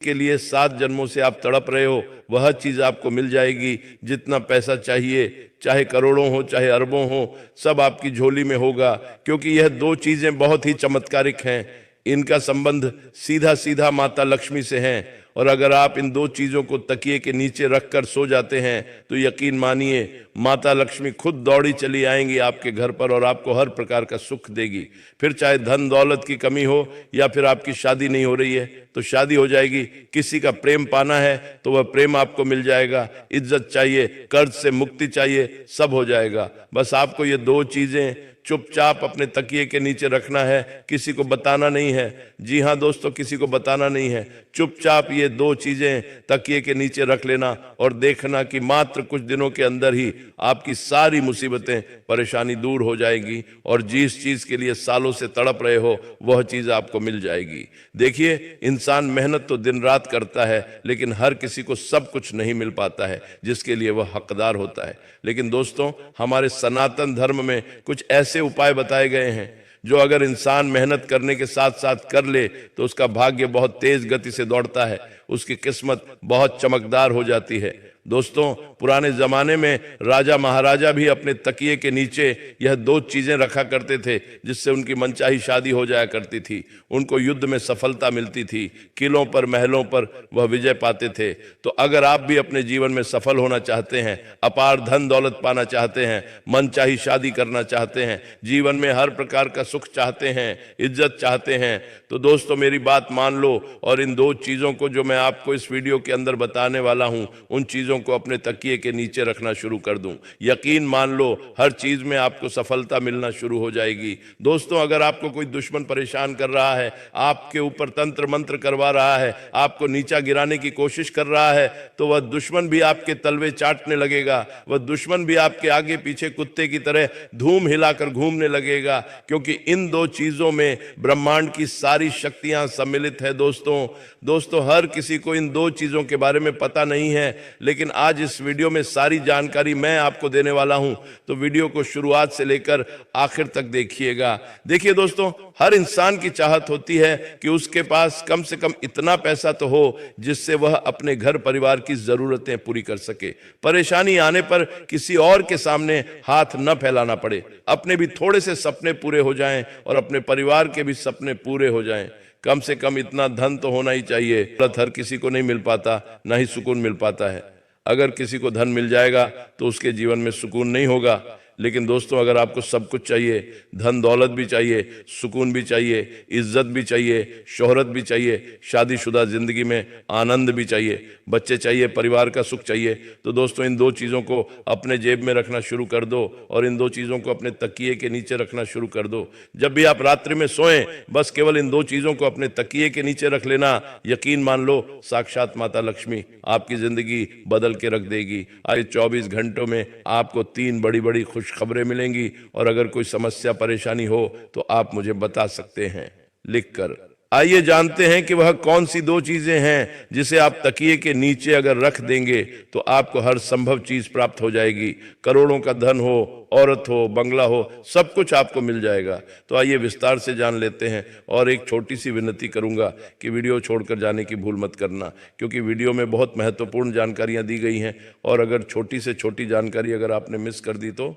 के लिए 7 जन्मों से आप तड़प रहे हो, वह चीज आपको मिल जाएगी। जितना पैसा चाहिए, चाहे करोड़ों हो चाहे अरबों हो, सब आपकी झोली में होगा। क्योंकि यह दो चीजें बहुत ही चमत्कारिक हैं। इनका संबंध सीधा सीधा माता लक्ष्मी से है। और अगर आप इन दो चीजों को तकिए के नीचे रखकर सो जाते हैं तो यकीन मानिए माता लक्ष्मी खुद दौड़ी चली आएंगी आपके घर पर और आपको हर प्रकार का सुख देगी। फिर चाहे धन दौलत की कमी हो या फिर आपकी शादी नहीं हो रही है तो शादी हो जाएगी। किसी का प्रेम पाना है तो वह प्रेम आपको मिल जाएगा। इज्जत चाहिए, कर्ज से मुक्ति चाहिए, सब हो जाएगा। बस आपको ये दो चीजें चुपचाप अपने तकिए के नीचे रखना है, किसी को बताना नहीं है। जी हाँ दोस्तों, किसी को बताना नहीं है। चुपचाप ये दो चीजें तकिए के नीचे रख लेना और देखना कि मात्र कुछ दिनों के अंदर ही आपकी सारी मुसीबतें परेशानी दूर हो जाएगी और जिस चीज के लिए सालों से तड़प रहे हो वह चीज आपको मिल जाएगी। देखिए, इंसान मेहनत तो दिन रात करता है लेकिन हर किसी को सब कुछ नहीं मिल पाता है जिसके लिए वह हकदार होता है। लेकिन दोस्तों, हमारे सनातन धर्म में कुछ ऐसे उपाय बताए गए हैं जो अगर इंसान मेहनत करने के साथ साथ कर ले तो उसका भाग्य बहुत तेज गति से दौड़ता है, उसकी किस्मत बहुत चमकदार हो जाती है। दोस्तों, पुराने जमाने में राजा महाराजा भी अपने तकिए के नीचे यह दो चीजें रखा करते थे जिससे उनकी मनचाही शादी हो जाया करती थी। उनको युद्ध में सफलता मिलती थी, किलों पर महलों पर वह विजय पाते थे। तो अगर आप भी अपने जीवन में सफल होना चाहते हैं, अपार धन दौलत पाना चाहते हैं, मनचाही शादी करना चाहते हैं, जीवन में हर प्रकार का सुख चाहते हैं, इज्जत चाहते हैं, तो दोस्तों मेरी बात मान लो और इन दो चीजों को जो मैं आपको इस वीडियो के अंदर बताने वाला हूं उन चीजों को अपने तकिए के नीचे रखना शुरू कर दूं। यकीन मान लो हर चीज में आपको सफलता मिलना शुरू हो जाएगी। दोस्तों, अगर आपको कोई दुश्मन परेशान कर रहा है, आपके ऊपर तंत्र मंत्र करवा रहा है, आपको नीचा गिराने की कोशिश कर रहा है, तो वह दुश्मन भी आपके तलवे चाटने लगेगा। वह दुश्मन भी आपके आगे पीछे कुत्ते की तरह धूम हिलाकर घूमने लगेगा। क्योंकि इन दो चीजों में ब्रह्मांड की सारी शक्तियां सम्मिलित है। दोस्तों, हर किसी को इन दो चीजों के बारे में पता नहीं है, लेकिन आज इस वीडियो में सारी जानकारी मैं आपको देने वाला हूं। तो वीडियो को शुरुआत से लेकर आखिर तक देखिएगा। देखिए दोस्तों, हर इंसान की चाहत होती है कि उसके पास कम से कम इतना पैसा तो हो जिससे वह अपने घर परिवार की जरूरतें पूरी कर सके। परेशानी आने पर किसी और के सामने हाथ न फैलाना पड़े, अपने भी थोड़े से सपने पूरे हो जाएं और अपने परिवार के भी सपने पूरे हो जाएं। कम से कम इतना धन तो होना ही चाहिए। हर किसी को नहीं मिल पाता, ना ही सुकून मिल पाता है। अगर किसी को धन मिल जाएगा तो उसके जीवन में सुकून नहीं होगा। लेकिन दोस्तों, अगर आपको सब कुछ चाहिए, धन दौलत भी चाहिए, सुकून भी चाहिए, इज्जत भी चाहिए, शोहरत भी चाहिए, शादीशुदा जिंदगी में आनंद भी चाहिए, बच्चे चाहिए, परिवार का सुख चाहिए, तो दोस्तों इन दो चीज़ों को अपने जेब में रखना शुरू कर दो और इन दो चीज़ों को अपने तकिए के नीचे रखना शुरू कर दो। जब भी आप रात्रि में सोएं, बस केवल इन दो चीज़ों को अपने तकिए के नीचे रख लेना। यकीन मान लो साक्षात माता लक्ष्मी आपकी जिंदगी बदल के रख देगी। आगे 24 घंटों में आपको 3 बड़ी बड़ी खुश खबरें मिलेंगी। और अगर कोई समस्या परेशानी हो तो आप मुझे बता सकते हैं लिखकर। आइए जानते हैं कि वह कौन सी दो चीजें हैं जिसे आप तकिए के नीचे अगर रख देंगे तो आपको हर संभव चीज प्राप्त हो जाएगी। करोड़ों का धन हो, औरत हो, बंगला हो, सब कुछ आपको मिल जाएगा। तो आइए विस्तार से जान लेते हैं। और एक छोटी सी विनती करूंगा कि वीडियो छोड़कर जाने की भूल मत करना, क्योंकि वीडियो में बहुत महत्वपूर्ण जानकारियां दी गई हैं और अगर छोटी से छोटी जानकारी अगर आपने मिस कर दी तो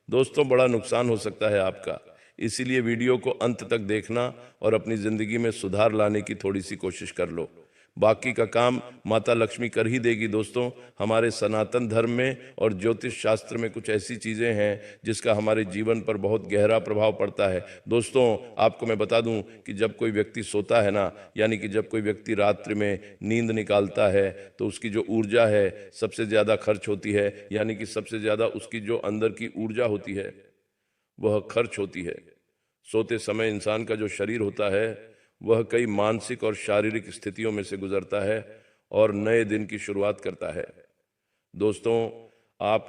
दोस्तों बड़ा नुकसान हो सकता है आपका। इसीलिए वीडियो को अंत तक देखना और अपनी जिंदगी में सुधार लाने की थोड़ी सी कोशिश कर लो। बाकी का काम माता लक्ष्मी कर ही देगी। दोस्तों, हमारे सनातन धर्म में और ज्योतिष शास्त्र में कुछ ऐसी चीज़ें हैं जिसका हमारे जीवन पर बहुत गहरा प्रभाव पड़ता है। दोस्तों, आपको मैं बता दूं कि जब कोई व्यक्ति सोता है ना, यानी कि जब कोई व्यक्ति रात्रि में नींद निकालता है तो उसकी जो ऊर्जा है सबसे ज़्यादा खर्च होती है, यानी कि सबसे ज़्यादा उसकी जो अंदर की ऊर्जा होती है वह खर्च होती है। सोते समय इंसान का जो शरीर होता है वह कई मानसिक और शारीरिक स्थितियों में से गुजरता है और नए दिन की शुरुआत करता है। दोस्तों, आप